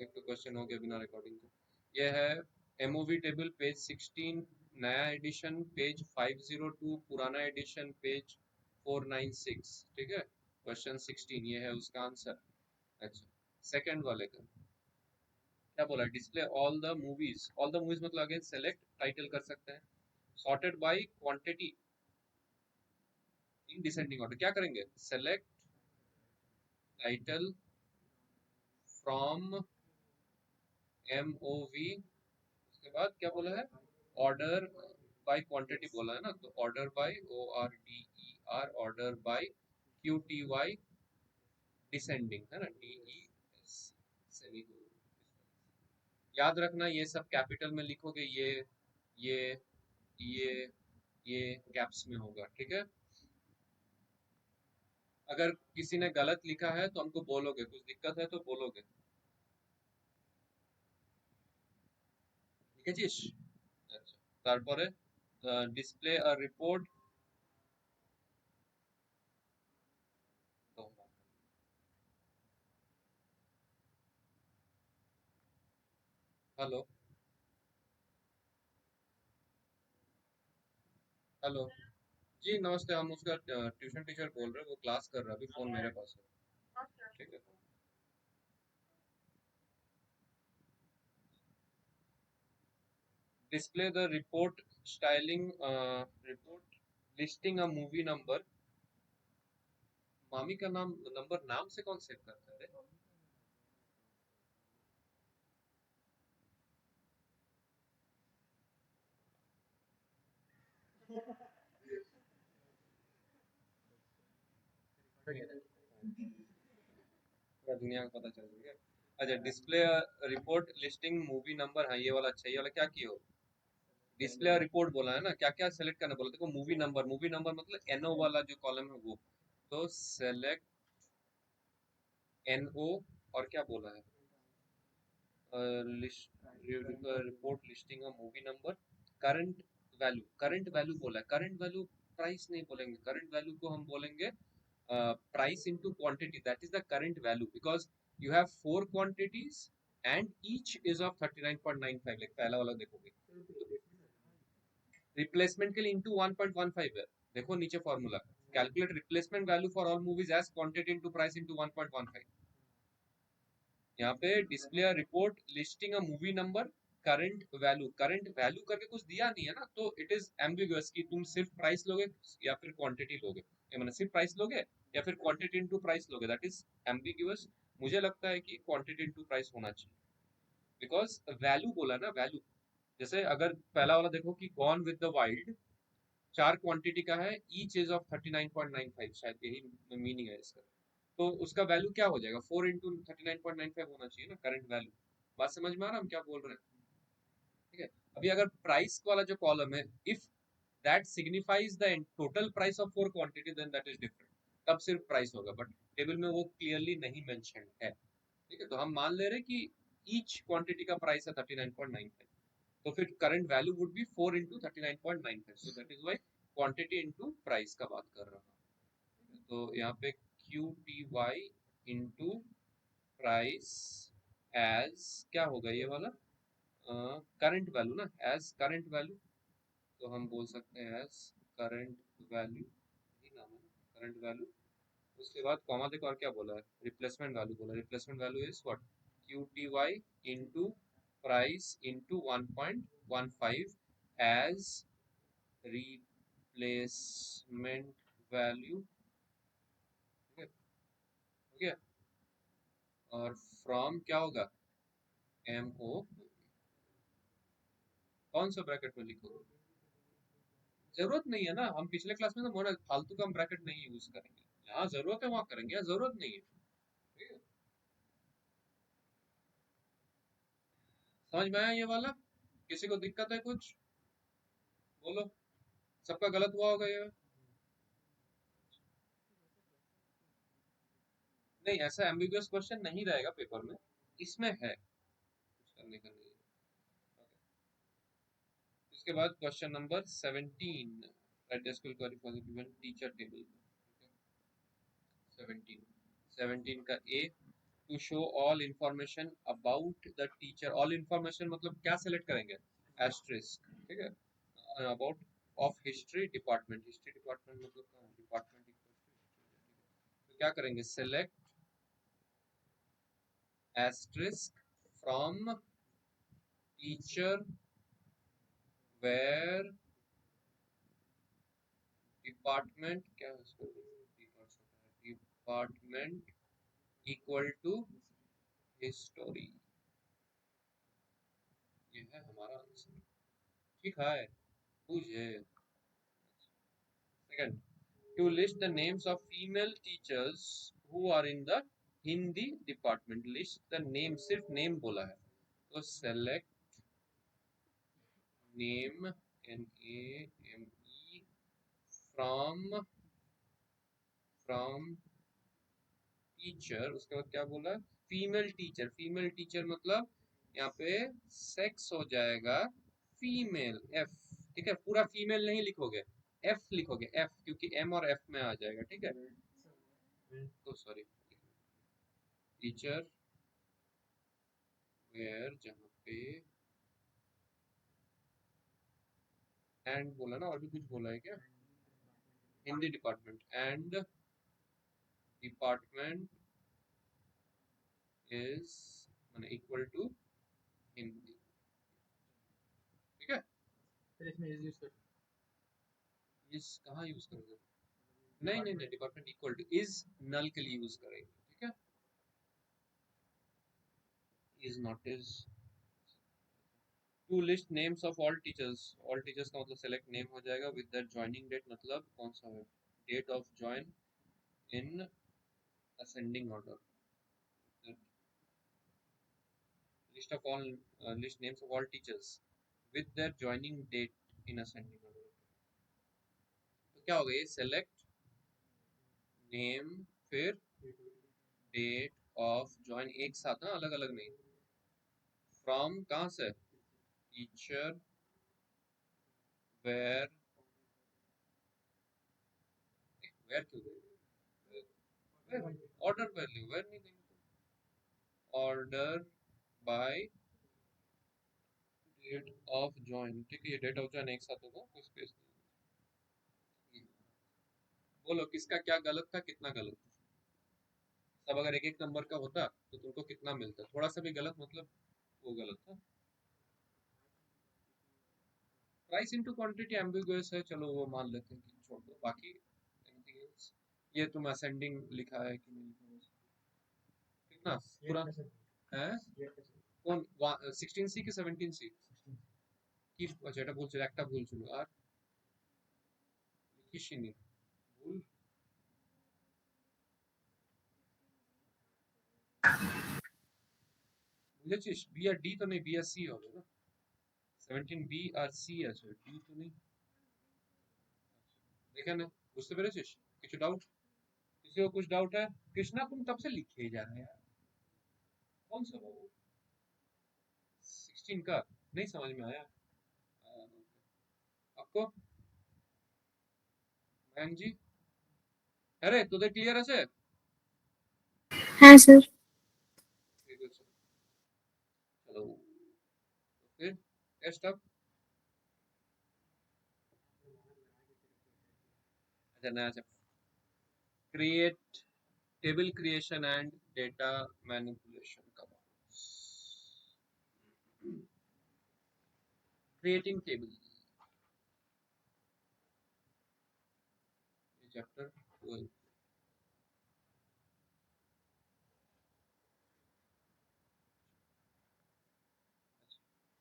एक तो क्वेश्चन हो गया बिना रिकॉर्डिंग के। ये है एमओवी टेबल पेज 16 नया एडिशन पेज 502 पुराना एडिशन पेज 496। ठीक है, क्वेश्चन 16 ये है उसका आंसर। अच्छा, सेकंड वाले का क्या बोला? डिस्प्ले ऑल द मूवीज मतलब अगेन सेलेक्ट टाइटल कर सकते हैं। Sorted by quantity in descending order, क्या करेंगे? सेलेक्ट टाइटल फ्रॉम एमओवी, उसके बाद क्या बोला है? ऑर्डर बाय क्वांटिटी बोला है ना, तो order by ORDER, order by QTY descending है ना, DESC सेमीकोलन। याद रखना ये सब कैपिटल में लिखोगे, ये ये ये कैप्स में होगा। ठीक है, अगर किसी ने गलत लिखा है तो हमको बोलोगे, कुछ दिक्कत है तो बोलोगे। ठीक है जी। अच्छा, তারপরে display a report. Hello hello जी, नमस्ते। हम उसका ट्यूशन टीचर बोल रहे हैं, वो क्लास कर रहा है, अभी फोन मेरे पास है। ठीक है, display the report styling report listing a movie number. मामी का नाम नंबर नाम से कौन सेव करता है रे? पूरा दुनिया को पता चल गया। अच्छा, display report listing movie number, हाँ ये वाला अच्छा, ये वाला क्या किए हो? डिस्प्ले रिपोर्ट बोला है ना, क्या क्या सेलेक्ट करना बोला? देखो मूवी नंबर मतलब एनओ वाला जो कॉलम है वो, तो सेलेक्ट एनओ। और क्या बोला है? Report listing of movie number, current value बोला है। करंट वैल्यू प्राइस नहीं बोलेंगे, करंट वैल्यू को हम बोलेंगे price into quantity, that is the current value, because you have four quantities and each is of 39.95। Like पहला वाला देखोगे, रिप्लेसमेंट के लिए इंटू 1.15 है। देखो नीचे formula, calculate replacement value for all movies as quantity into price into 1.15। यहाँ पे display report listing a movie number current value करके कुछ दिया नहीं है ना, तो इट इज एम्बिगुअस कि तुम सिर्फ प्राइस लोगे या फिर क्वांटिटी लोगे, या मतलब सिर्फ प्राइस लोगे या फिर क्वांटिटी इनटू प्राइस लोगे, दैट इज एम्बिगुअस। मुझे लगता है कि क्वांटिटी इनटू प्राइस होना चाहिए, बिकॉज वैल्यू बोला ना, वैल्यू। जैसे अगर पहला वाला देखो कि गॉन विद द वाइल्ड, चार क्वांटिटी का है, ईच इज ऑफ 39.95, शायद यही मीनिंग है इसका। तो उसका वैल्यू क्या हो जाएगा? 4 into 39.95 होना चाहिए ना करंट वैल्यू। बात समझ में आ रहा है हम क्या बोल रहे हैं? ठीक है, अभी अगर प्राइस वाला जो कॉलम है, if that signifies the total price of four quantity, then that is different, तब सिर्फ प्राइस होगा, बट टेबल में वो क्लियरली नहीं मेंशन है। ठीक है, तो हम मान ले रहे हैं कि ईच क्वांटिटी का प्राइस है 39.95, तो फिर current value would be 4 into 39.95, so that is why quantity into price का बात कर रहा हूँ। तो यहाँ पे QTY इंटू प्राइस एज क्या होगा ये वाला? करंट वैल्यू ना, एज करंट वैल्यू, तो हम बोल सकते हैं एज करंट वैल्यू, ही नाम है ना करंट वैल्यू। उसके बाद कॉमा देखो और क्या बोला है? रिप्लेसमेंट वैल्यू बोला, replacement value is what? QTY into price into 1.15 as replacement value. ठीक है, हो गया। और फ्रॉम क्या होगा? MO, कौन सा ब्रैकेट में लिखोगे? जरूरत नहीं है ना, हम पिछले क्लास में तो बोला फालतू का हम ब्रैकेट नहीं यूज करेंगे, जहाँ जरूरत है वहां करेंगे, यहाँ जरूरत नहीं है। ठीक है, समझ में आया ये वाला? किसी को दिक्कत है कुछ? बोलो, सबका गलत हुआ होगा ये? नहीं, ऐसा एम्बिगुअस क्वेश्चन नहीं रहेगा पेपर में, इसमें है कुछ करने का नहीं है। Okay. इसके बाद question number 17, write the school query for the given teacher table. 17 17 का A, to show all information about the teacher. All information मतलब क्या सेलेक्ट करेंगे, एस्ट्रिस्क, ठीक है। About of history department, history department मतलब डिपार्टमेंट, तो क्या करेंगे, select asterisk from teacher where department, क्या है उसको, डिपार्टमेंट इक्वल टू हिस्टोरी। ये है हमारा आंसर, ठीक है, पूछे। Second, to list the names of female teachers who are in the Hindi department, list the name, सिर्फ name बोला है, तो select name, NAME, from teacher, उसके बाद क्या बोला, फीमेल टीचर, फीमेल टीचर मतलब यहाँ पे सेक्स हो जाएगा फीमेल, एफ, ठीक है, पूरा फीमेल नहीं लिखोगे, एफ लिखोगे, एफ, क्योंकि एम और एफ में आ जाएगा, ठीक है। तो सॉरी, टीचर वेयर, जहाँ पे एंड बोला ना, और भी कुछ बोला है क्या, Hindi department, and department is माने इक्वल टू हिंदी, ठीक है। फिर इसमें इज यूज कर, इस कहाँ यूज करोगे, नहीं नहीं नहीं, department equal to is null के लिए यूज करेंगे, ठीक है, is not is. To list names of all teachers, all teachers का मतलब सेलेक्ट नेम हो जाएगा विद दैट ज्वाइनिंग डेट, मतलब कौन सा है, date of join in ascending order, list of all list names of all teachers with their joining date in ascending order। तो क्या हो गया, सेलेक्ट नेम फिर डेट ऑफ ज्वाइन, एक साथ ना, अलग अलग नहीं, फ्रॉम कहाँ से, टीचर वेयर, वेयर क्यों गए, ऑर्डर वैल्यू, वेयर नहीं देंगे, order by date of join, ठीक है, ये डेट ऑफ ज्वाइन एक साथ होगा, कोई स्पेस नहीं। बोलो किसका क्या गलत था, कितना गलत था, सब अगर एक एक नंबर का होता तो तुमको कितना मिलता, थोड़ा सा भी गलत मतलब वो गलत था। प्राइस इनटू क्वांटिटी एम्बिगुअस है, चलो वो मान लेते हैं कि छोड़ दो, बाकी एनीथिंग एल्स, ये तुम असेंडिंग लिखा है कि नहीं लिखा है, कितना पूरा है, কোন 16C কি 17C কি, আচ্ছা এটা বলছিল, একটা ভুল ছিল, আর লিখিসনি, ভুল বুঝেছিস, বি আর ডি তো নেই, বি আর সি হবে না, 17 বি আর সি আছে, ডি তো নেই, দেখে নে, বুঝতে পেরেছিস, কিছু डाउट, किसी को कुछ डाउट है, कृष्णा तुम तब से लिखे ही जा रहे हैं यार, कौन सा वो 16 का नहीं समझ में आया आपको, बहन जी, अरे তোদের ক্লিয়ার আছে, হ্যাঁ স্যার। ঠিক আছে, চলো फिर टेस्ट अब, अच्छा नया chapter, create table creation and data manipulation का, क्रिएटिंग टेबल, चैप्टर 12।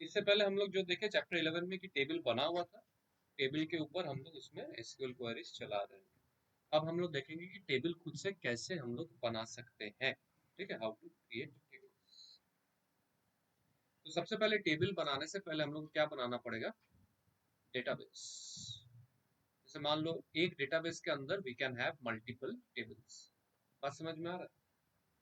इससे पहले हम लोग जो देखे चैप्टर 11 में कि टेबल बना हुआ था, टेबल के ऊपर हम लोग उसमें एसक्यूएल क्वेरीज चला रहे हैं। अब हम लोग देखेंगे कि टेबल खुद से कैसे हम लोग बना सकते हैं, ठीक है, हाउ टू क्रिएट टेबल। तो सबसे पहले टेबल बनाने से पहले हम लोग क्या बनाना पड़ेगा, डेटाबेस। जैसे मान लो एक डेटाबेस के अंदर we can have multiple tables, बात समझ में आ रहा है,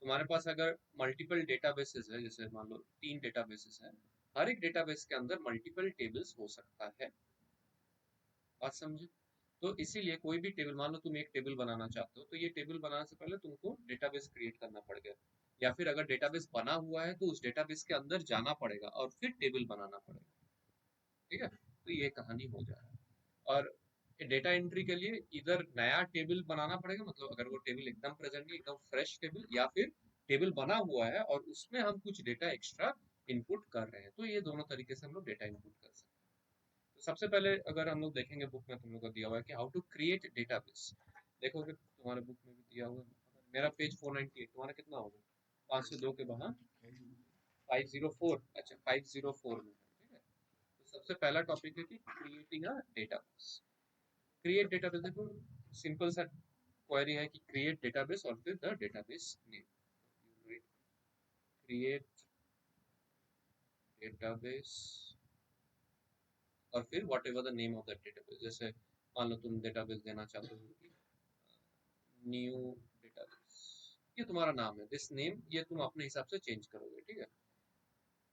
तुम्हारे पास अगर मल्टीपल डेटाबेसेस है, जैसे मान लो 3 डेटाबेसेस है, हर एक डेटाबेस के अंदर मल्टीपल टेबल्स हो सकता है, बात समझे। तो इसीलिए कोई भी टेबल, मान लो तुम एक टेबल बनाना चाहते हो, तो ये टेबल बनाने से पहले तुमको डेटाबेस क्रिएट करना पड़ेगा। या फिर अगर डेटाबेस बना हुआ है तो उस डेटाबेस के अंदर जाना पड़ेगा और फिर टेबल बनाना पड़ेगा, ठीक है। तो ये कहानी हो जा रहा है। और डेटा एंट्री के लिए इधर नया टेबल बनाना पड़ेगा, मतलब अगर वो टेबल एकदम प्रेजेंट नहीं, एकदम फ्रेश टेबल, या फिर टेबल बना हुआ है और उसमें हम कुछ डेटा एक्स्ट्रा इनपुट कर रहे हैं। तो ये दोनों तरीके से हम लोग डेटा इनपुट कर सकते हैं। तो सबसे पहले अगर हम लोग देखेंगे, बुक में तुम लोग को दिया हुआ है कि हाउ टू क्रिएट डेटाबेस। देखोगे तुम्हारे बुक में भी दिया हुआ है, मेरा पेज 498, तुम्हारा कितना होगा? 502 के बाद 504, अच्छा 504 में, ठीक है। तो सबसे पहला टॉपिक है कि creating a database. Create database, देखो सिंपल सा क्वेरी है कि क्रिएट डेटाबेस और फिर the database name, create database और फिर what ever the name of that database. जैसे मान लो तुम डेटाबेस देना चाहते हो कि न्यू डेटाबेस, ये तुम्हारा नाम है, दिस नेम ये तुम अपने हिसाब से चेंज करोगे, ठीक है।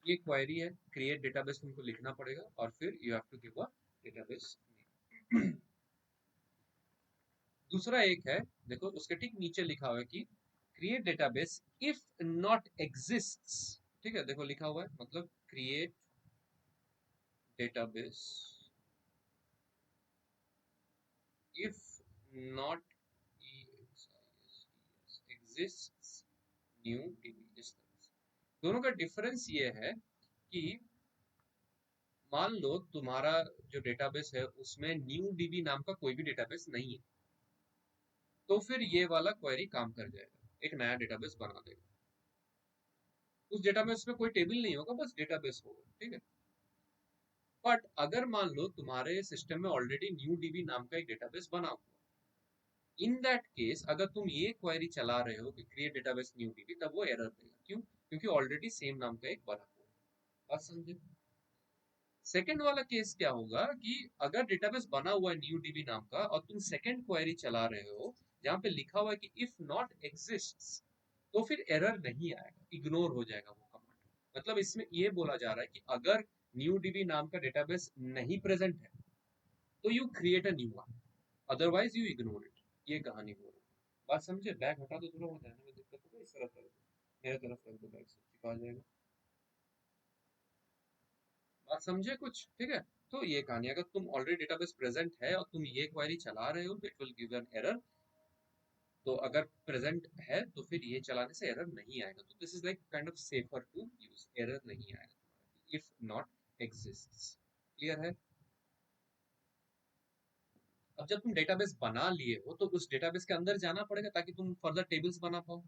ये क्वेरी है, क्रिएट डेटाबेस तुमको लिखना पड़ेगा और फिर you have to give a database name. दूसरा एक है, देखो उसके ठीक नीचे लिखा हुआ है कि create database if not exists, ठीक है। देखो लिखा हुआ है, मतलब create database if not exists new dB. इस तरह से दोनों का डिफरेंस ये है कि मान लो तुम्हारा जो डेटाबेस है उसमें न्यू डीबी नाम का कोई भी डेटाबेस नहीं है, तो फिर ये वाला क्वेरी काम कर जाएगा, एक नया डेटाबेस बना देगा। उस डेटाबेस में कोई टेबल नहीं होगा, बस डेटाबेस होगा, ठीक है। बट अगर मान लो तुम्हारे सिस्टम में ऑलरेडी न्यू डीबी नाम का एक डेटाबेस बना हुआ, इन दैट केस अगर तुम ये क्वेरी चला रहे हो कि क्रिएट डेटाबेस न्यू डीबी, तब वो एरर देगा। क्यों? क्योंकि ऑलरेडी सेम नाम का एक बना हुआ है। बात समझे? सेकंड वाला केस क्या होगा कि अगर डेटाबेस बना हुआ है न्यू डीबी नाम का और तुम सेकंड क्वेरी चला रहे हो जहां पे लिखा हुआ है कि इफ नॉट एग्जिस्ट्स, तो फिर एरर नहीं आएगा, इग्नोर हो जाएगा वो कमांड। मतलब इसमें ये बोला जा रहा है कि अगर न्यू डीबी नाम का डेटाबेस नहीं प्रेजेंट है तो you create a new one, otherwise you ignore it. ये कहानी हो रही है। बात समझे? बैग हटा दो, थोड़ा हो जाने में दिक्कत होगा, इस तरफ रख दो, मेरे तरफ रख दो, बैग से चिपका जाएगा। बात समझे कुछ? ठीक है। तो ये कहानी, अगर तुम ऑलरेडी डेटाबेस प्रेजेंट है और तुम ये क्वेरी चला रहे हो तो it will give an error. तो अगर प्रेजेंट है तो फिर ये चलाने से एरर नहीं आएगा। तो this is like kind of safer to use, error नहीं आएगा इफ नॉट एग्जिस्ट्स। क्लियर है? अब जब तुम डेटाबेस बना लिए हो तो उस डेटाबेस के अंदर जाना पड़ेगा ताकि तुम फर्दर टेबल्स बना पाओ।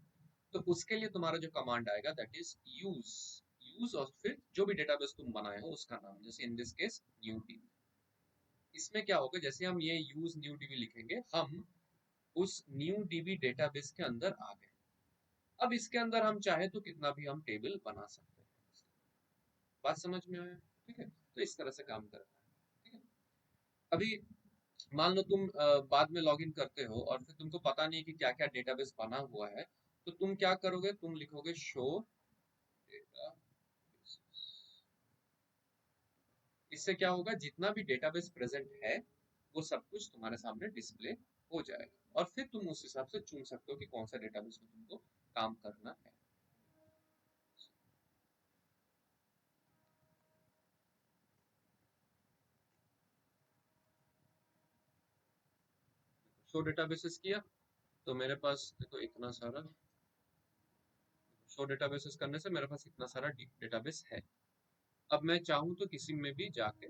तो उसके लिए तुम्हारा जो कमांड आएगा दैट इज यूज। यूज और फिर जो भी डेटाबेस तुम बनाए हो उसका नाम, जैसे in this case new dB. इसमें क्या होगा, जैसे हम ये यूज न्यू डीबी लिखेंगे, हम उस न्यू डीबी डेटाबेस के अंदर आ गए। अब इसके अंदर हम चाहे तो कितना भी हम टेबल बना सकते हैं। बात समझ में आया? ठीक है। तो इस तरह से काम करता है, ठीक है। अभी मान लो तुम बाद में लॉगिन करते हो और फिर तुमको पता नहीं कि क्या क्या डेटाबेस बना हुआ है, तो तुम क्या करोगे, तुम लिखोगे शो डेटा। इससे क्या होगा, जितना भी डेटाबेस प्रेजेंट है वो सब कुछ तुम्हारे सामने डिस्प्ले हो जाएगा और फिर तुम उस हिसाब से चुन सकते हो कि कौन सा डेटाबेस में तुमको काम करना है। शो डेटाबेसेस किया तो मेरे पास देखो इतना सारा, शो डेटाबेसेस करने से मेरे पास इतना सारा डेटाबेस है। अब मैं चाहूँ तो किसी में भी जाके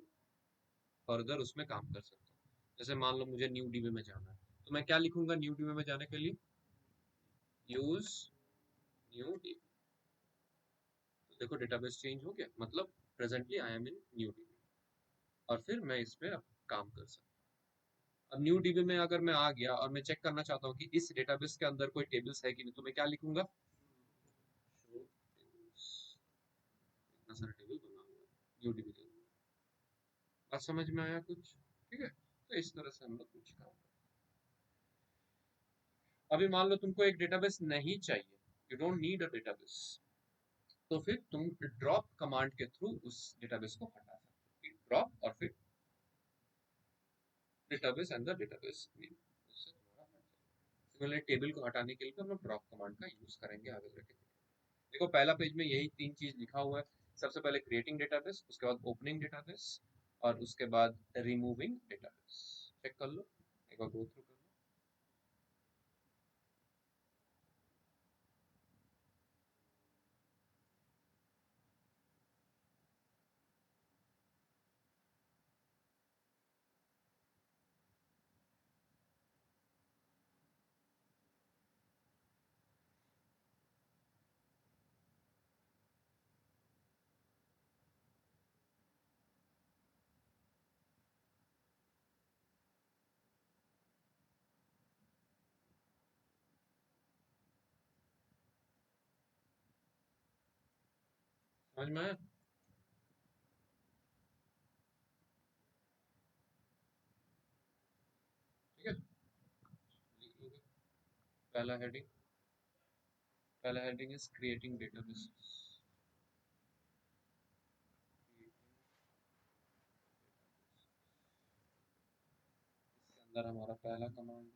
फर्दर उसमें काम कर सकता हूँ। जैसे मान लो मुझे न्यू डीबी में जाना है, तो मैं क्या लिखूंगा न्यू डीबी में जाने के लिए? Use new dB. तो देखो डेटाबेस चेंज हो गया, मतलब presently I am in new dB और फिर मैं इस पे अब काम कर सकता हूँ। अब न्यू डीबी में अगर मैं आ गया और मैं चेक करना चाहता हूँ कि इस डेटाबेस के अंदर कोई टेबल्स है कि नहीं, तो मैं क्या लिखूंगा? Show tables. इतना सारा टेबल बना हुआ है न्यू डीबी के अंदर। बात समझ में आया कुछ? ठीक है। तो इस तरह से हम लोग कुछ काम करते हैं। अभी मान लो तुमको एक डेटाबेस नहीं चाहिए, you don't need a database, तो फिर तुम ड्रॉप कमांड के थ्रू उस डेटाबेस को हटा सकते हो। ड्रॉप और फिर डेटाबेस अंदर डेटाबेस नेम, उससे तुम्हारा हट जाएगा। सिमिलरली टेबल को हटाने के लिए हम लोग ड्रॉप कमांड का यूज करेंगे आगे जाके। देखो पहला पेज में यही 3 चीज लिखा हुआ है। सबसे पहले क्रिएटिंग डेटाबेस, उसके बाद ओपनिंग डेटाबेस और उसके बाद रिमूविंग डेटाबेस। चेक कर लो, एक बार गो थ्रू कर लो। समझ में आया? ठीक है, लिख लोगे। पहला हेडिंग इज क्रिएटिंग डेटाबेस। इसके अंदर हमारा पहला कमांड,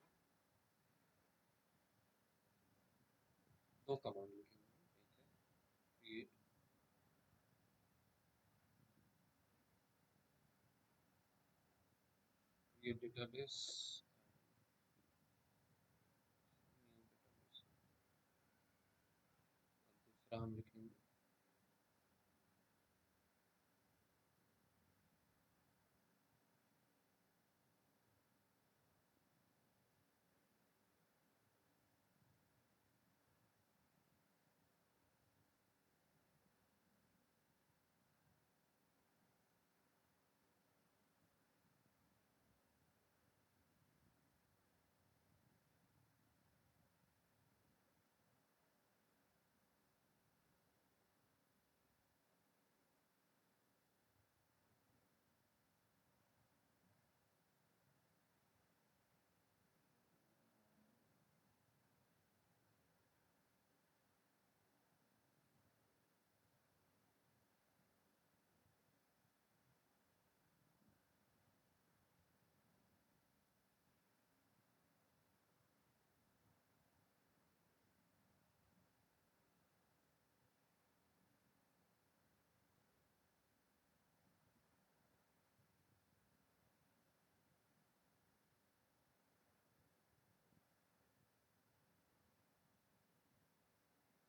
दो कमांड लिखेंगे। एक है क्रिएट डेटाबेस, दूसरा हम लिखेंगे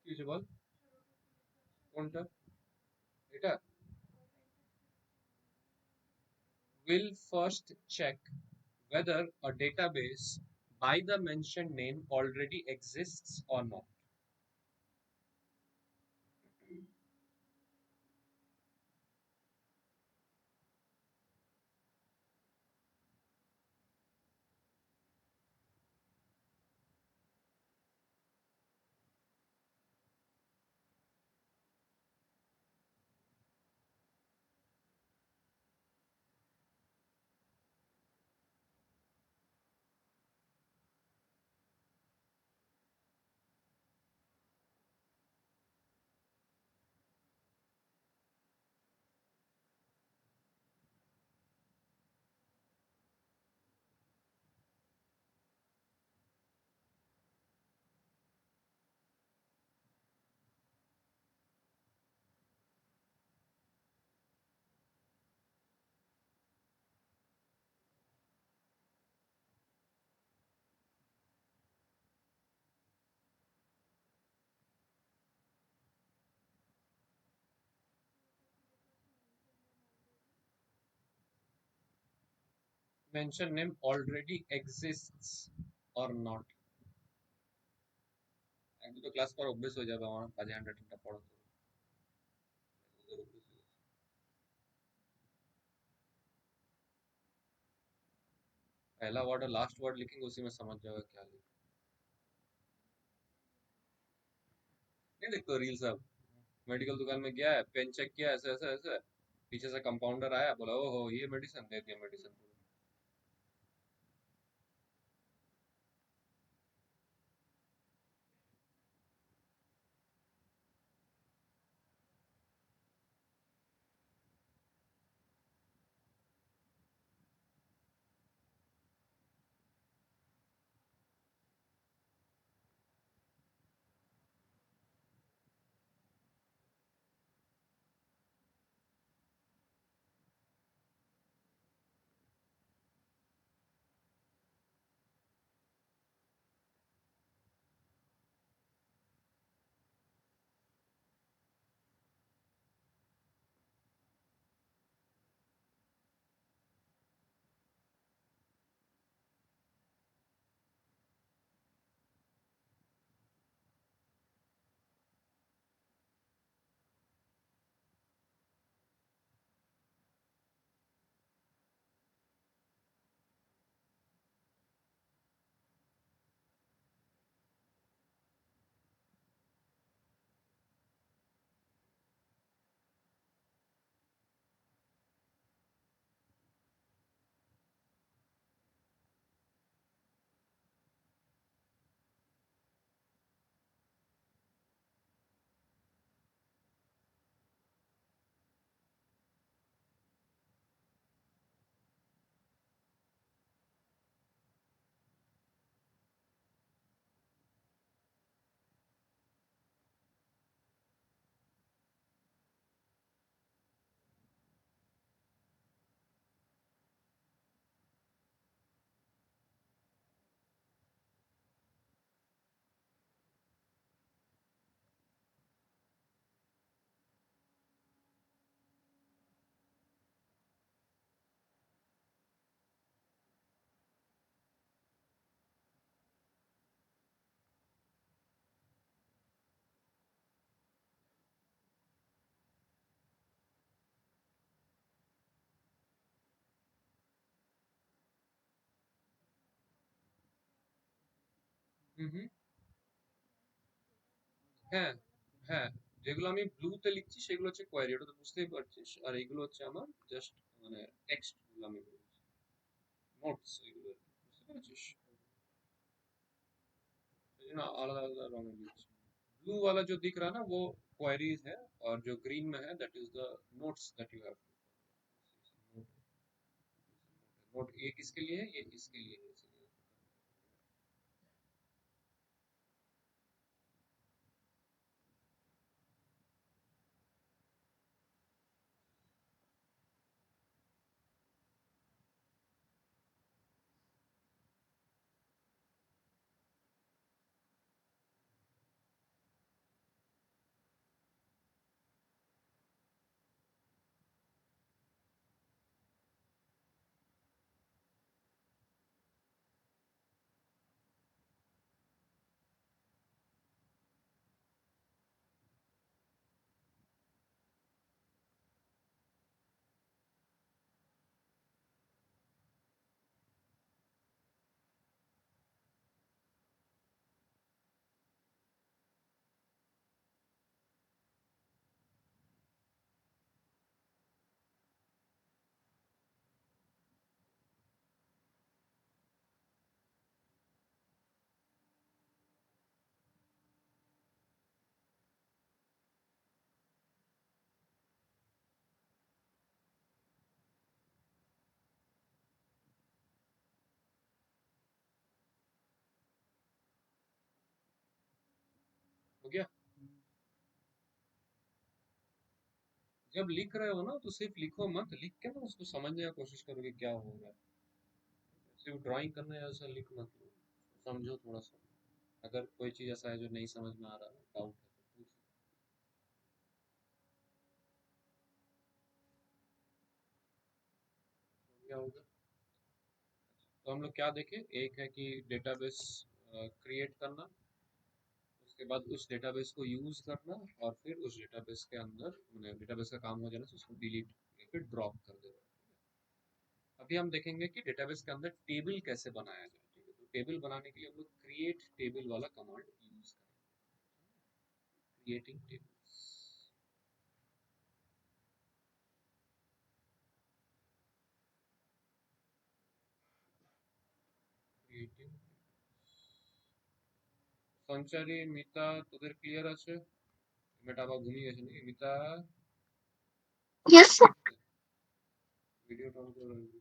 কিছু বল কোনটা এটা। Will first check whether a database by the mentioned name already exists or not. Mention name already exists or not. একদম তো ক্লাস পর অভ্যেস হয়ে যাবে আমার কাজে হ্যান্ডরাইটিংটা পড়া তো ওদের অভ্যেস হয়ে গেছে। पहला वर्ड और लास्ट वर्ड लिखेंगे उसी में समझ जाओगे क्या लिखा। नहीं देखते रील सब, मेडिकल दुकान में गया है, पेन चेक किया, ऐसे ऐसे ऐसे, पीछे से कंपाउंडर आया, बोला ओहो ये मेडिसिन दे दिया मेडिसिन। হুম। হ্যাঁ, হ্যাঁ, যেগুলো আমি ব্লুতে লিখছি সেগুলো হচ্ছে কোয়েরি, ওটা তো বুঝতেই পারছিস। আর এইগুলো হচ্ছে আমার জাস্ট মানে টেক্সট গুলো আমি বলছি, নোটস এগুলো আর কি, বুঝতে পেরেছিস? সেই জন্য आलादा आलादा रंग में लिखছি। ब्लू वाला जो दिख रहा है ना वो क्वेरीज है, और जो ग्रीन में है that is the notes that you have to note. ये किसके लिए है, ये इसके लिए है, इसलिए। हो गया। जब लिख रहे हो ना तो सिर्फ लिखो मत, लिख के ना उसको समझने की कोशिश करो कि क्या हो रहा है। सिर्फ ड्राइंग करने जैसा लिख मत लो, समझो थोड़ा सा। अगर कोई चीज ऐसा है जो नहीं समझ में आ रहा है, डाउट है, तो पूछो। क्या होगा? तो हम लोग क्या देखें, एक है कि डेटाबेस क्रिएट करना, उसके बाद उस डेटाबेस को यूज करना, और फिर उस डेटाबेस के अंदर मतलब डेटाबेस का काम हो जाने से उसको डिलीट या फिर ड्रॉप कर देना। अभी हम देखेंगे कि डेटाबेस के अंदर टेबल कैसे बनाया जाए। ठीक है, तो टेबल बनाने के लिए हम लोग क्रिएट टेबल वाला कमांड यूज करेंगे। Creating tables, creating. Sanchari, Mita, তোদের ক্লিয়ার আছে? মেয়েটা আবার ঘুমিয়ে গেছে নাকি মিতা? Yes, sir. ভিডিওটা অন করে রাখবি।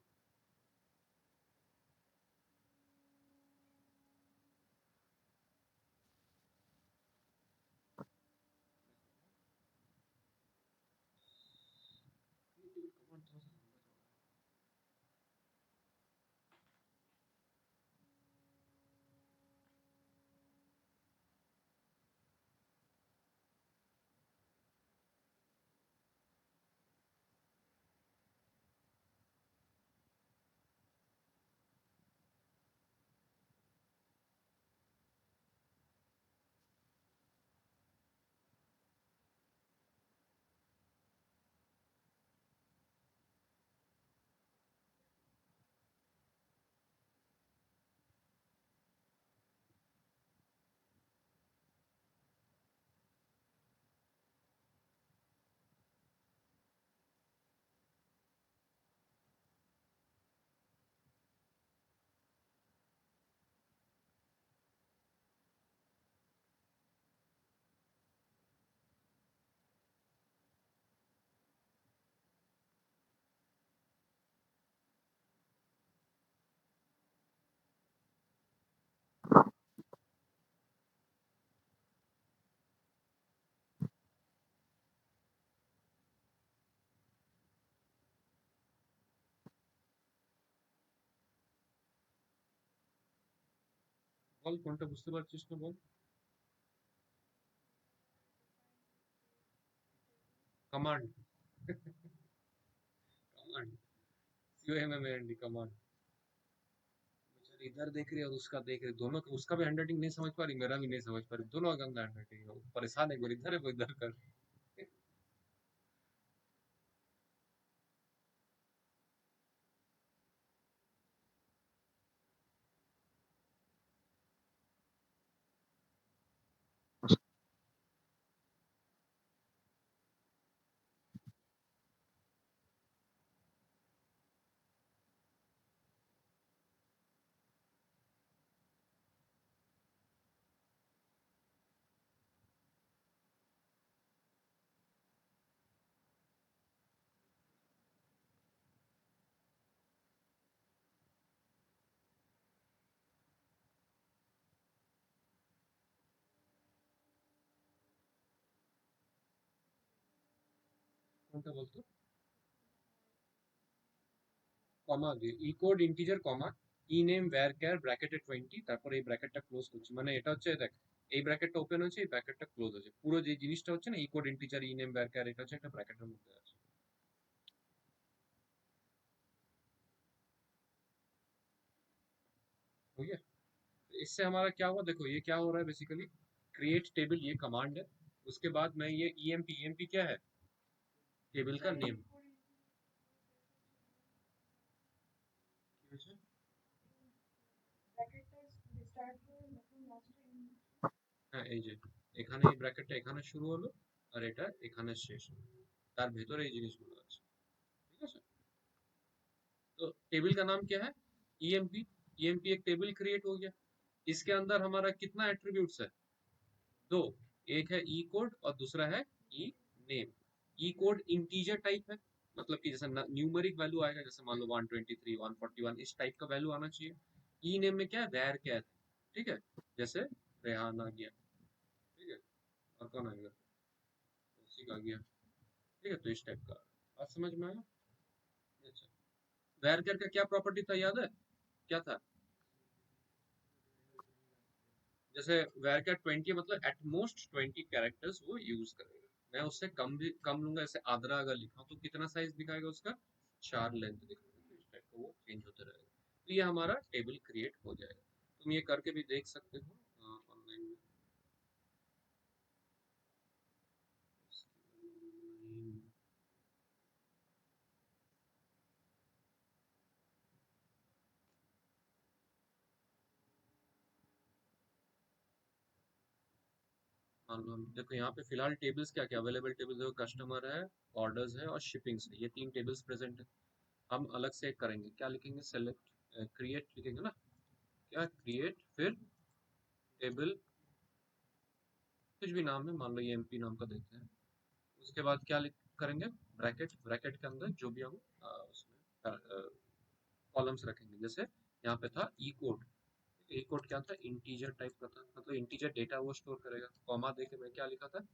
বল কোনটা বুঝতে পারছিস না বল। Command, command, COMMAND command. बेचारी इधर देख रही है और उसका देख रही, दोनों उसका भी हैंडराइटिंग नहीं समझ पा रही, मेरा भी नहीं समझ पा रही, दोनों का गंदा हैंडराइटिंग है। वो परेशान है, एक बार इधर है, कोई इधर कर। কোনটা বলতো? কমা দিয়ে ই কোড ইন্টিজার কমা ই নেম var ব্র্যাকেটে 20, তারপর এই ব্র্যাকেটটা ক্লোজ করছি, মানে এটা হচ্ছে দেখ এই ব্র্যাকেটটা ওপেন হচ্ছে, এই ব্র্যাকেটটা ক্লোজ হচ্ছে, পুরো যে জিনিসটা হচ্ছে না E code integer E name var এটা হচ্ছে একটা ব্র্যাকেটের মধ্যে আছে। हो गया? इससे हमारा क्या हुआ, देखो ये क्या हो रहा है बेसिकली, क्रिएट टेबल ये कमांड है, उसके बाद मैं ये ईएमपी क्या है, टेबल का नेम। হ্যাঁ এই যে এখানে এই ব্র্যাকেটটা এখানে শুরু হলো আর এটা এখানে শেষ হলো, তার ভেতরে এই জিনিসগুলো আছে, ঠিক আছে। तो टेबल का नाम क्या है, ईएमपी। ईएमपी एक टेबल क्रिएट हो गया, इसके अंदर हमारा कितना एट्रीब्यूट्स है, दो, एक है ई कोड और दूसरा है ई नेम। ई कोड इंटीजर टाइप है, मतलब कि जैसे न्यूमेरिक वैल्यू आएगा, जैसे मान लो 123 141 इस टाइप का वैल्यू आना चाहिए। ई नेम में क्या है, वैर क्या है, ठीक है, जैसे रेहान आ गया, ठीक है, और कौन आएगा, कौशिक आ गया, ठीक है, तो इस टाइप का। बात समझ में आया? अच्छा, वैर का क्या प्रॉपर्टी था याद है, क्या था, जैसे वैर का 20 मतलब एट मोस्ट 20 कैरेक्टर्स वो यूज करेगा, मैं उससे कम भी कम लूंगा, जैसे आदरा अगर लिखा तो कितना साइज दिखाएगा उसका, 4 लेंथ दिखाएगा, तो इस टाइप का वो चेंज होते रहेगा, तो ये हमारा टेबल क्रिएट हो जाएगा। तुम ये करके भी देख सकते हो ऑनलाइन में। मान लो देखो यहाँ पे फिलहाल टेबल्स क्या क्या अवेलेबल टेबल्स है, कस्टमर है, ऑर्डर्स है और शिपिंग्स है, ये 3 टेबल्स प्रेजेंट है। हम अलग से एक करेंगे, क्या लिखेंगे, सेलेक्ट क्रिएट लिखेंगे ना, क्या क्रिएट, फिर टेबल, कुछ भी नाम है, मान लो ये एमपी नाम का देते हैं, उसके बाद क्या करेंगे, ब्रैकेट, ब्रैकेट के अंदर जो भी हम उसमें कॉलम्स रखेंगे, जैसे यहाँ पे था ई कोड, ई कोड क्या था, इंटीजर टाइप का था, मतलब इंटीजर डेटा वो स्टोर करेगा, कॉमा देके मैं क्या लिखा था,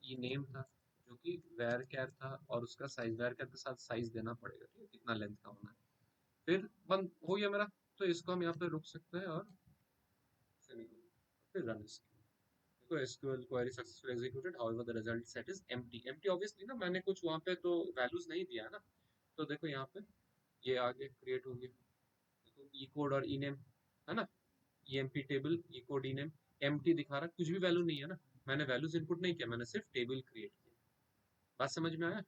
ई नेम था, जो कि वैर कैर था, और उसका साइज वैर कैर के साथ साइज देना पड़ेगा, ठीक है, कितना लेंथ का होना है, फिर बंद हो गया मेरा, तो इसको हम यहाँ पे रुक सकते हैं और semicolon, फिर रन इसकी। देखो SQL query successfully executed, however the result set is empty। empty obviously ना, मैंने कुछ वहाँ पे तो वैल्यूज नहीं दिया है ना, तो देखो यहाँ पे ये आगे क्रिएट हो गया, देखो ई कोड और ई नेम है ना, ईएमपी टेबल ई कोड ई नेम, एम्प्टी दिखा रहा, कुछ भी वैल्यू नहीं है ना, मैंने वैल्यूज इनपुट नहीं किया, मैंने सिर्फ टेबल क्रिएट किया। बात समझ में आया?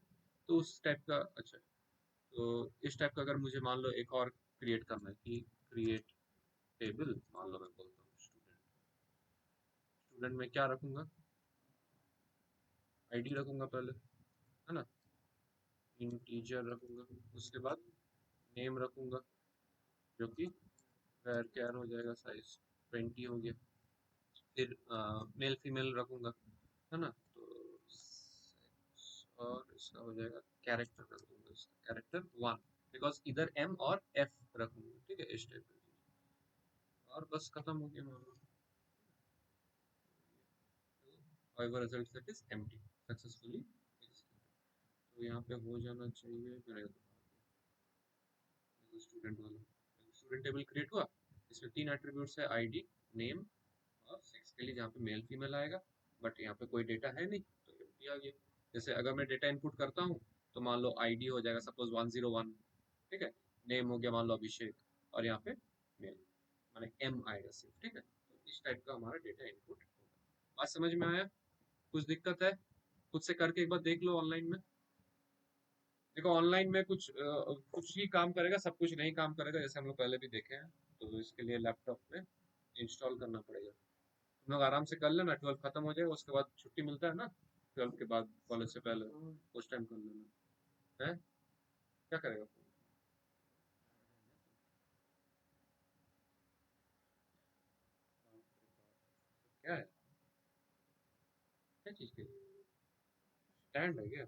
तो उस टाइप का, अच्छा, तो इस टाइप का अगर मुझे मान लो एक और क्रिएट करना है कि क्रिएट टेबल, मान लो मैं बोलता हूँ स्टूडेंट, स्टूडेंट में क्या रखूंगा, आईडी रखूंगा पहले, है ना, इंटीजर रखूंगा, उसके बाद नेम रखूंगा, जो कि वैर कैर हो जाएगा, साइज 20 हो गया, फिर मेल फीमेल रखूंगा, है ना, तो और इसका हो जाएगा कैरेक्टर रख दूंगा, इसका कैरेक्टर 1, बिकॉज इधर एम और एफ रखूंगा, ठीक है, इस टाइप का, और बस खत्म हो गया मामला। however result set is empty successfully executed, तो यहाँ पे हो जाना चाहिए मेरे स्टूडेंट वाला, स्टूडेंट टेबल क्रिएट हुआ, इसमें 3 एट्रीब्यूट्स है, आईडी, नेम और सेक्स के लिए, जहाँ पे मेल फीमेल आएगा, बट यहाँ पे कोई डेटा है नहीं तो एम्प्टी आ गया। जैसे अगर मैं डेटा इनपुट करता हूँ तो मान लो आईडी हो जाएगा सपोज 101, ठीक है, नेम हो गया मान लो अभिषेक, और यहाँ पे मेल, माने एम आएगा सिर्फ, ठीक है, तो इस टाइप का हमारा डेटा इनपुट होगा। बात समझ में आया? कुछ दिक्कत है? खुद से करके एक बार देख लो ऑनलाइन में। देखो ऑनलाइन में कुछ ही काम करेगा, सब कुछ नहीं काम करेगा, जैसे हम लोग पहले भी देखे हैं, तो इसके लिए लैपटॉप में इंस्टॉल करना पड़ेगा। तुम लोग आराम से कर लेना, 12 खत्म हो जाएगा, उसके बाद छुट्टी मिलता है ना 12 के बाद, कॉलेज से पहले, उस टाइम कर लेना है, क्या करेगा, क्या है, क्या चीज के स्टैंड है क्या,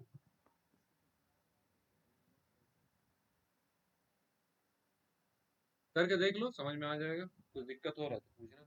करके देख लो, समझ में आ जाएगा, कुछ दिक्कत हो रहा है तो पूछना।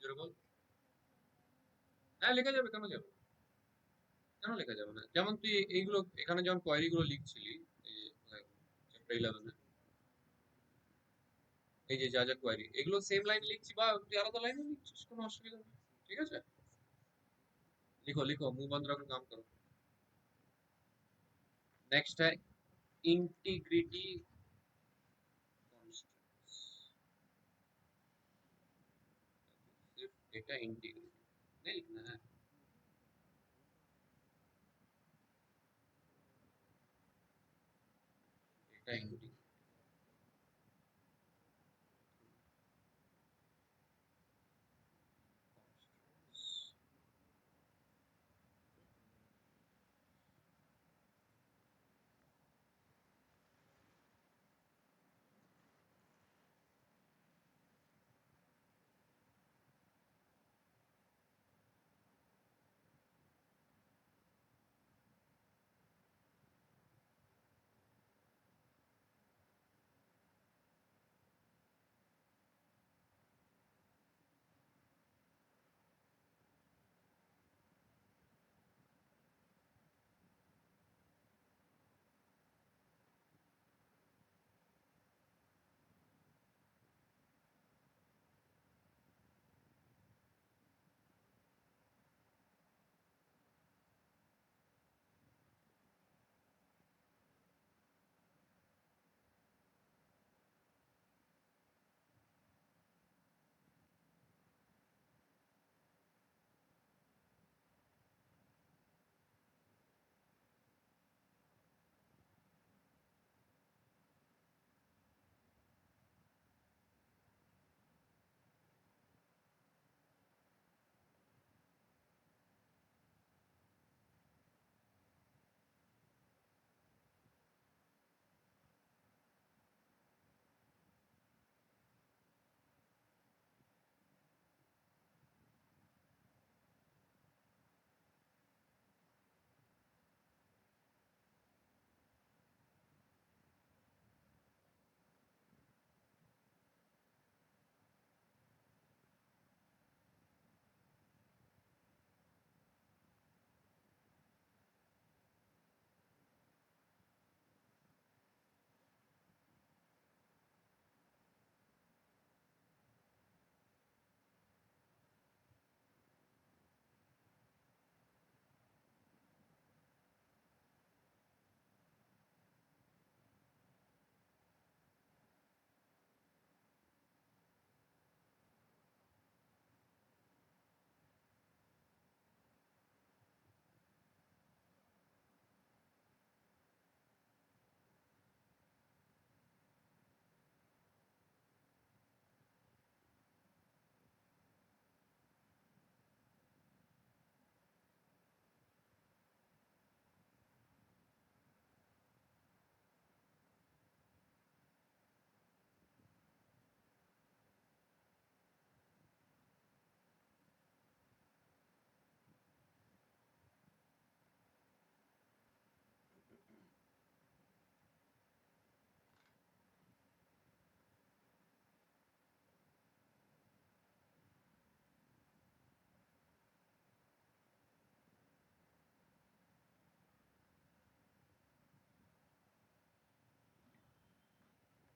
জোরে বল। হ্যাঁ লেখা যাবে, কেন যাবে, কেন লেখা যাবে না? যেমন তুই এইগুলো এখানে যেমন কোয়েরি গুলো লিখছিলি, এই যে চ্যাপ্টার 11 এই যে যা যা কোয়েরি, এগুলো সেম লাইন লিখছি বা তুই আলাদা লাইনে লিখছিস, কোনো অসুবিধা নেই। ঠিক আছে, लिखो लिखो, मुंह बंद रखो, काम करो। नेक्स्ट है इंटीग्रिटी कॉन्स्टेंट्स, सिर्फ डेटा इंटीग्रिटी नहीं लिखना है। डेटा इंटीग्रिटी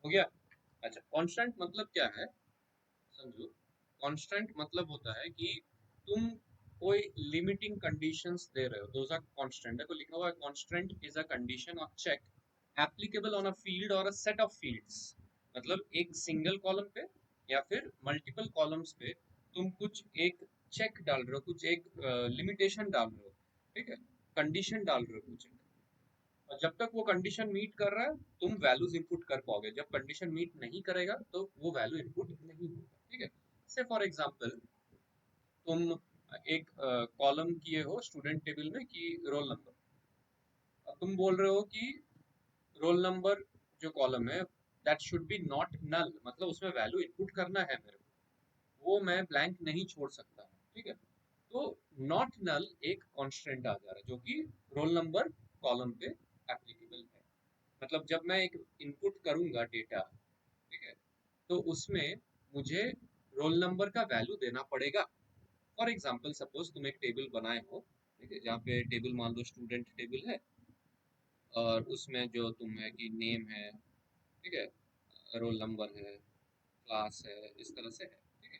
हो गया। अच्छा, कांस्टेंट मतलब क्या है, समझो। कांस्टेंट मतलब होता है कि तुम कोई लिमिटिंग कंडीशंस दे रहे हो, दोज आर कांस्टेंट। देखो लिखा हुआ है, constant is a condition of check applicable on a field or a set of fields. मतलब एक सिंगल कॉलम पे या फिर मल्टीपल कॉलम्स पे तुम कुछ एक चेक डाल रहे हो, कुछ एक लिमिटेशन डाल रहे हो, ठीक है, कंडीशन डाल रहे हो कुछ, और जब तक वो कंडीशन मीट कर रहा है तुम वैल्यूज इनपुट कर पाओगे, जब कंडीशन मीट नहीं करेगा तो वो वैल्यू इनपुट नहीं होगा। ठीक है, से फॉर एग्जांपल तुम एक कॉलम किए हो स्टूडेंट टेबल में कि रोल नंबर, अब तुम बोल रहे हो कि रोल नंबर जो कॉलम है that should be not null, मतलब उसमें वैल्यू इनपुट करना है मेरे को, वो मैं ब्लैंक नहीं छोड़ सकता। ठीक है, तो नॉट नल एक कॉन्स्टेंट आ जा रहा है जो कि रोल नंबर कॉलम पे एप्लीकेबल है। मतलब जब मैं एक इनपुट करूंगा डेटा, ठीक है, तो उसमें मुझे रोल नंबर का वैल्यू देना पड़ेगा। फॉर एग्जाम्पल सपोज तुम एक टेबल बनाए हो, ठीक है, जहाँ पे टेबल मान लो स्टूडेंट टेबल है, और उसमें जो तुम है कि नेम है, ठीक है, रोल नंबर है, क्लास है, इस तरह से है, ठीक है।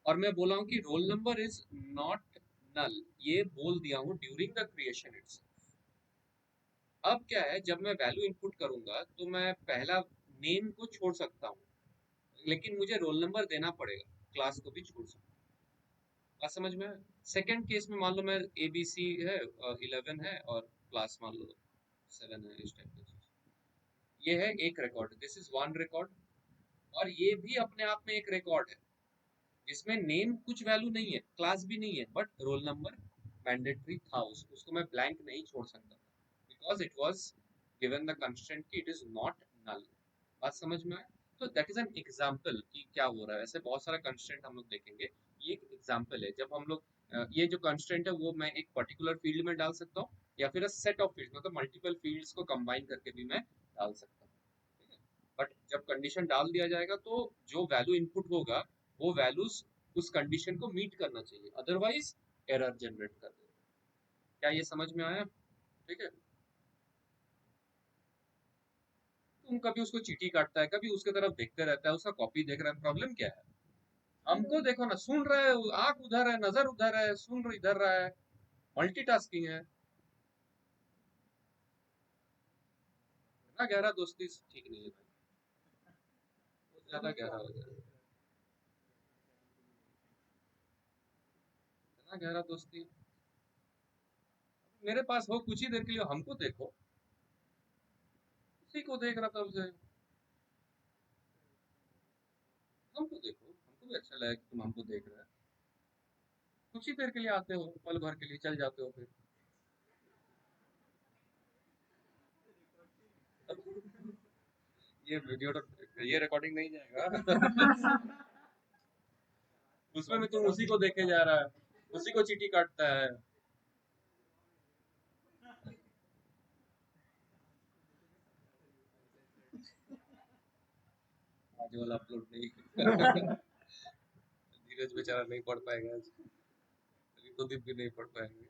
और मैं बोला हूँ कि roll number is not null, ये बोल दिया हूँ ड्यूरिंग द क्रिएशन इटसेल्फ। अब क्या है, जब मैं वैल्यू इनपुट करूंगा तो मैं पहला नेम को छोड़ सकता हूँ, लेकिन मुझे रोल नंबर देना पड़ेगा, क्लास को भी छोड़ सकता हूँ। बात समझ में? सेकंड केस में मान लो मैं ABC है, 11 है, और क्लास मान लो 7 है, इस टाइप की चीज। ये है एक record, this is one record. और ये भी अपने आप में एक रिकॉर्ड है, जिसमें नेम कुछ वैल्यू नहीं है, क्लास भी नहीं है, बट रोल नंबर मैंडेटरी था, उसको मैं ब्लैंक नहीं छोड़ सकता, because it was given the constraint कि इट इज नॉट नल। बात समझ में आए? तो दैट इज एन एग्जांपल कि क्या हो रहा है। ऐसे बहुत सारा कंस्ट्रेंट हम लोग देखेंगे, ये एक एग्जांपल है। जब हम लोग ये जो कंस्ट्रेंट है वो मैं एक पर्टिकुलर फील्ड में डाल सकता हूँ, या फिर सेट ऑफ फील्ड्स, मतलब मल्टीपल फील्ड्स को कंबाइन करके भी मैं डाल सकता हूँ, ठीक है। बट जब कंडीशन डाल दिया जाएगा तो जो वैल्यू इनपुट होगा वो वैल्यूज उस कंडीशन को मीट करना चाहिए, अदरवाइज एरर जनरेट कर देगा। क्या ये समझ में आया? ठीक है। तुम कभी उसको चीटी काटता है, कभी उसके तरफ देखते रहता है, उसका कॉपी देख रहा है, प्रॉब्लम क्या है? हमको देखो ना, सुन रहा है, आंख उधर है, नजर उधर है, सुन इधर रहा है, मल्टीटास्किंग है। इतना गहरा दोस्ती ठीक नहीं है भाई, बहुत ज्यादा गहरा हो जाए। इतना गहरा दोस्ती मेरे पास हो कुछ ही देर के लिए, हमको देखो, उसी को देख रहा था उसे, हमको देखो, हमको भी अच्छा लगा कि तुम हमको देख रहे हो। कुछ ही देर के लिए आते हो, पल भर के लिए चल जाते हो फिर। ये वीडियो तो, ये रिकॉर्डिंग नहीं जाएगा। उसमें भी तुम उसी को देखे जा रहा है, उसी को चीटी काटता है। आज वाला अपलोड नहीं। धीरज बेचारा नहीं पढ़ पाएगा आज, तो दिन भी नहीं पढ़ पाएंगे।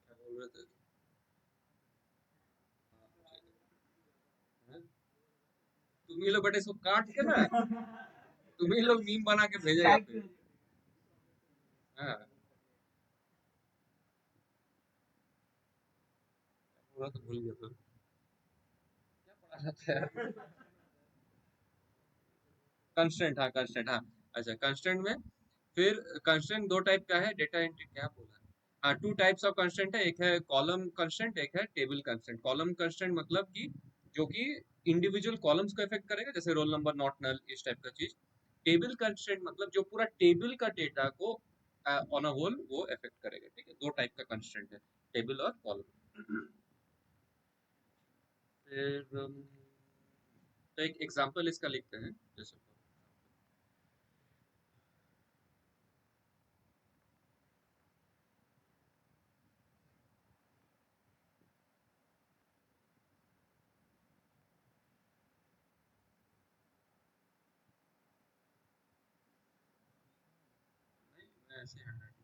क्या बोल रहे थे? हाँ? तुम ही लोग बेटे इसको काट के ना, तुम ही लोग मीम बना के भेजेगा फिर। हाँ, पूरा तो भूल गया फिर, क्या पढ़ा रहा था यार? कंस्टेंट, हाँ कंस्टेंट, हाँ। अच्छा, कंस्टेंट में फिर कंस्टेंट दो टाइप का है, डेटा एंट्री क्या बोला है? हाँ, टू टाइप्स ऑफ कंस्टेंट है, एक है कॉलम कंस्टेंट, एक है टेबल कंस्टेंट। कॉलम कंस्टेंट मतलब कि जो कि इंडिविजुअल कॉलम्स को इफेक्ट करेगा, जैसे रोल नंबर, नॉट नल, इस टाइप का चीज। टेबल कंस्टेंट मतलब जो पूरा टेबल का डेटा को ऑन अ होल वो इफेक्ट करेगा, ठीक है। दो टाइप का कंस्टेंट है, टेबल और कॉलम। फिर तो एक एग्जांपल इसका लिखते हैं, जैसे मैं ऐसे handwriting-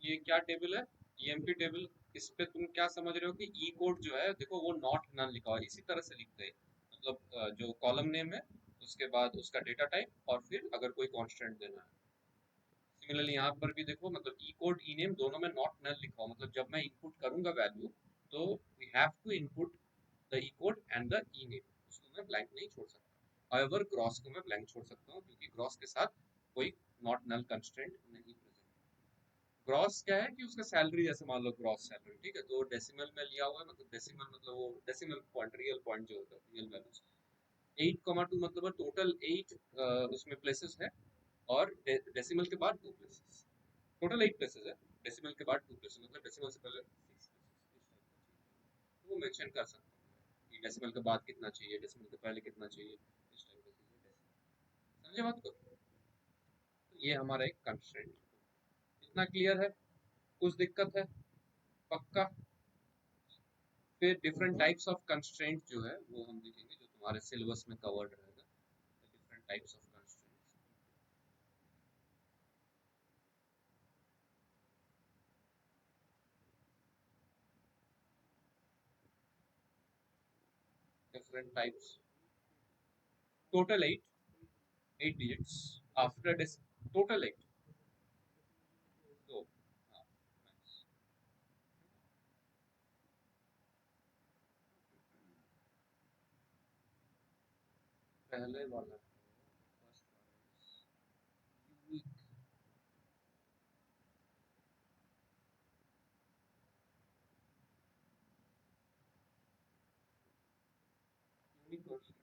ये क्या टेबल है? EMP table. इस पे तुम क्या समझ रहे हो कि ई कोड जो है, देखो वो नॉट नन लिखा हुआ है, इसी तरह से लिखते हैं। मतलब जो कॉलम नेम है उसके बाद उसका डेटा टाइप और फिर अगर कोई कांस्टेंट देना है। सिमिलरली यहाँ पर भी देखो मतलब ई कोड ई नेम दोनों में नॉट नल लिखा हो, मतलब जब मैं इनपुट करूंगा वैल्यू तो we have to input the E code and the E name, उसको मैं ब्लैंक नहीं छोड़ सकता। हाउएवर ग्रॉस को मैं ब्लैंक छोड़ सकता हूँ क्योंकि ग्रॉस के साथ कोई नॉट नल कंस्ट्रेंट नहीं प्रेजेंट। ग्रॉस क्या है कि उसका सैलरी जैसे मान लो ग्रॉस सैलरी, ठीक है, तो डेसिमल में लिया हुआ है, मतलब डेसिमल मतलब वो डेसिमल पॉइंट रियल पॉइंट जो होता है रियल वैल्यूज। 8,2 मतलब टोटल 8 उसमें प्लेसेस है और डेसिमल के बाद 2 प्लेसेस, टोटल 8 प्लेसेस है, डेसिमल के बाद 2 प्लेसेस मतलब डेसिमल से पहले 6 प्लेसेस, वो मेंशन कर सकता हूँ कि डेसिमल के बाद कितना चाहिए, डेसिमल के पहले कितना चाहिए, इस टाइप की चीजें। समझे बात को? तो ये हमारा एक कंस्ट्रेंट। इतना क्लियर है? कुछ दिक्कत है? पक्का? फिर डिफरेंट टाइप्स ऑफ कंस्ट्रेंट जो है वो हम देखेंगे, जो तुम्हारे सिलेबस में कवर्ड रहेगा, different types of constraints. Different types, total 8 digits after this, total 8, तो हाँ, nice. पहले वाला फर्स्ट वाला यूनिक, यूनिक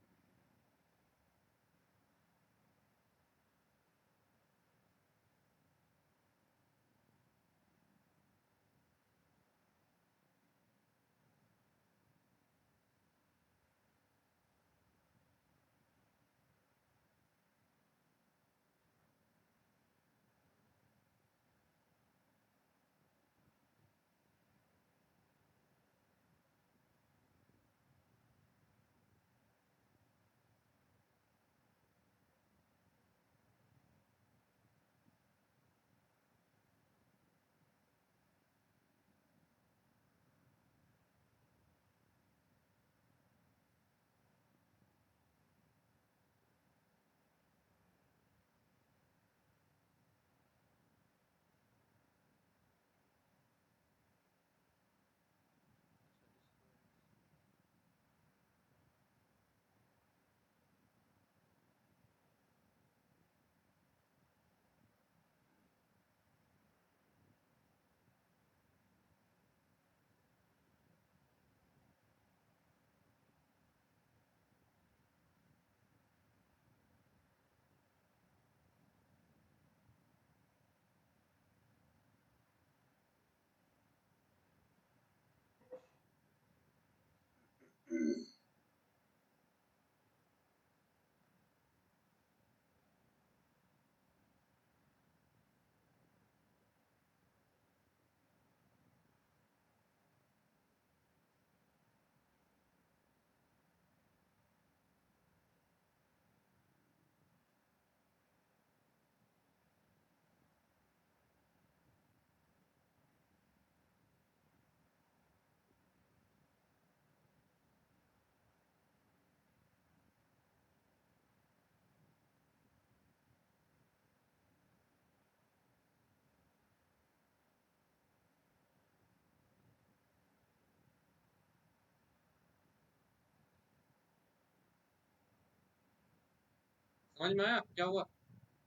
समझ में आया क्या हुआ?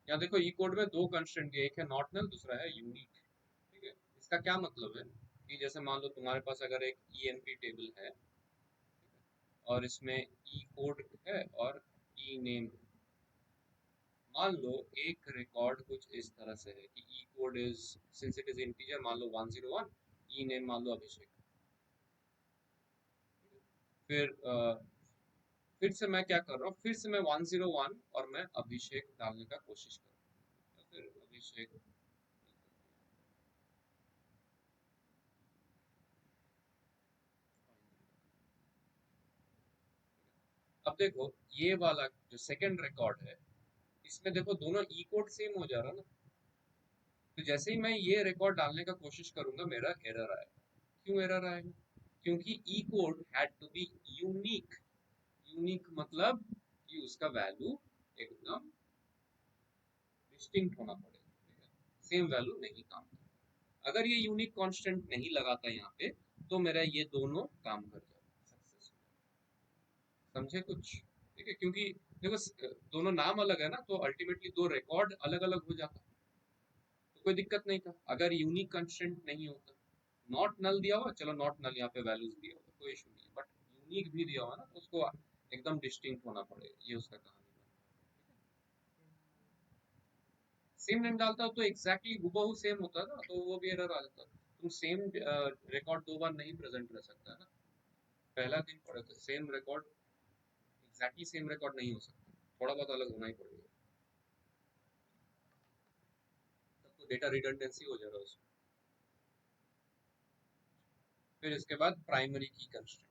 यहाँ देखो ई कोड में दो कंस्ट्रेंट दिए, एक है नॉट नल, दूसरा है यूनिक। ठीक है, इसका क्या मतलब है कि जैसे मान लो तुम्हारे पास अगर एक ईएनपी टेबल है और इसमें ई कोड है और ई नेम, मान लो एक रिकॉर्ड कुछ इस तरह से है कि E code is, since it is integer, मान लो 101, ई नेम मान लो अभिषेक। फिर फिर से मैं क्या कर रहा हूँ, फिर से मैं 101 और मैं अभिषेक डालने का कोशिश कर रहा हूँ, फिर अभिषेक। अब देखो ये वाला जो सेकंड रिकॉर्ड है, इसमें देखो दोनों ई कोड सेम हो जा रहा ना, तो जैसे ही मैं ये रिकॉर्ड डालने का कोशिश करूंगा मेरा एरर आएगा। क्यों एरर आएगा? क्योंकि E code had to be unique. Unique मतलब कि उसका वैल्यू एकदम डिस्टिंक्ट होना पड़ेगा, सेम वैल्यू नहीं काम करेगा। अगर ये यूनिक कांस्टेंट नहीं लगाता यहाँ पे तो मेरा ये दोनों काम कर जाएगा, सक्सेस हो जाएगा। समझे कुछ? ठीक है, क्योंकि देखो दोनों नाम अलग है ना, तो अल्टीमेटली दो रिकॉर्ड अलग अलग हो जाता, तो कोई दिक्कत नहीं था अगर यूनिक कांस्टेंट नहीं होता। नॉट नल दिया हुआ, चलो नॉट नल यहाँ पे वैल्यूज दिया हुआ, कोई इशू नहीं है, बट यूनिक भी दिया हुआ ना, तो उसको एकदम डिस्टिंक्ट होना पड़ेगा, ये उसका कहानी है। सेम नेम डालता हो तो एग्जैक्टली हूबहू सेम होता है ना, तो वो भी एरर आ जाता। तुम सेम रिकॉर्ड दो बार नहीं प्रेजेंट रह सकता है ना, पहला दिन पढ़ा था same record, exactly same record नहीं हो सकता, थोड़ा बहुत अलग होना ही पड़ेगा, तब तो डेटा रिडंडेंसी हो जाएगा उसमें। फिर इसके बाद प्राइमरी की कंस्ट्रेंट,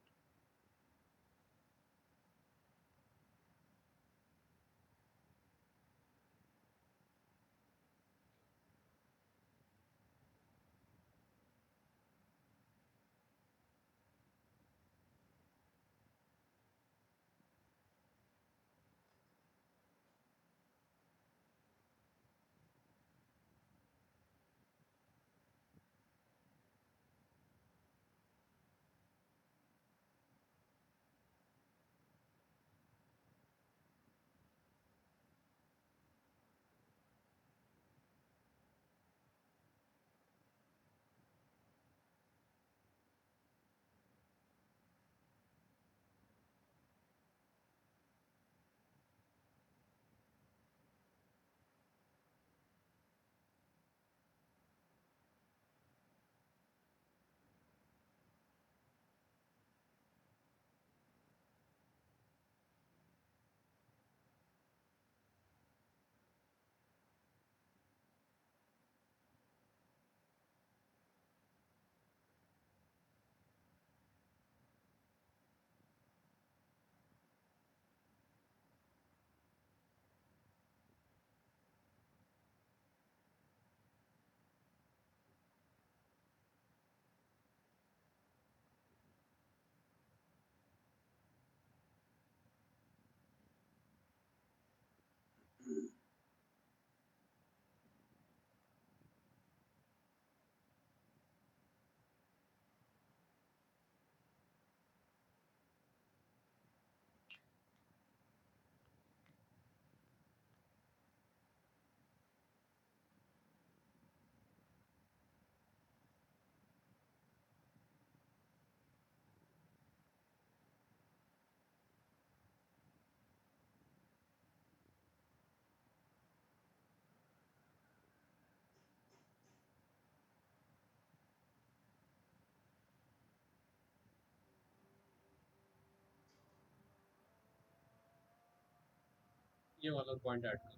ये वाला पॉइंट ऐड कर।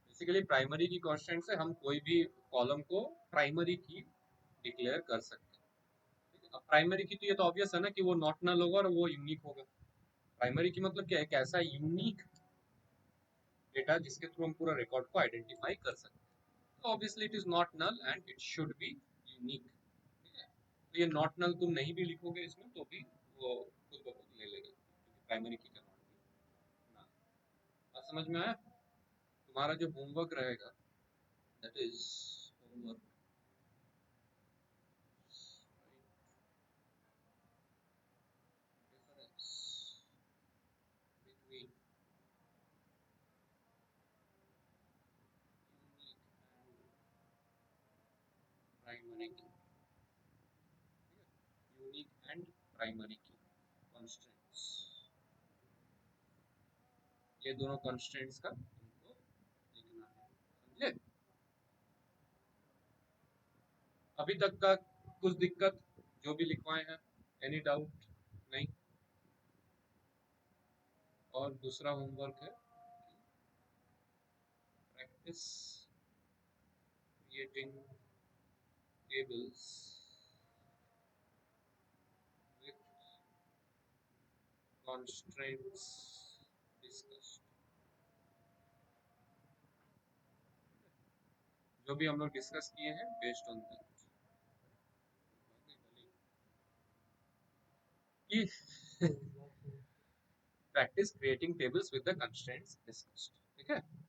बेसिकली प्राइमरी की कांस्टेंट से हम कोई भी कॉलम को प्राइमरी की डिक्लेयर कर सकते हैं। ठीक है? अब प्राइमरी की तो ये तो ऑब्वियस है ना कि वो नॉट नल होगा और वो यूनिक होगा। प्राइमरी की मतलब क्या है, एक ऐसा यूनिक डेटा जिसके थ्रू हम पूरा रिकॉर्ड को आइडेंटिफाई कर सकते हैं। तो obviously it is not null and it should be unique. ठीक है, तो ये नॉट नल तुम नहीं भी लिखोगे इसमें तो भी वो खुद ब खुद ले लेगा, क्योंकि प्राइमरी की का नॉट ना। बात समझ में आया? तुम्हारा जो होमवर्क रहेगा, that is homework, difference between unique and primary key, unique and primary की कॉन्स्टेंट्स, ये दोनों कॉन्स्टेंट्स का तुमको लिखना है। समझे? अभी तक का कुछ दिक्कत जो भी लिखवाए हैं, एनी डाउट? नहीं? और दूसरा होमवर्क है practice creating tables with constraints discussed। जो भी हम लोग डिस्कस किए हैं based on that. practice creating tables with the constraints discussed. ठीक है?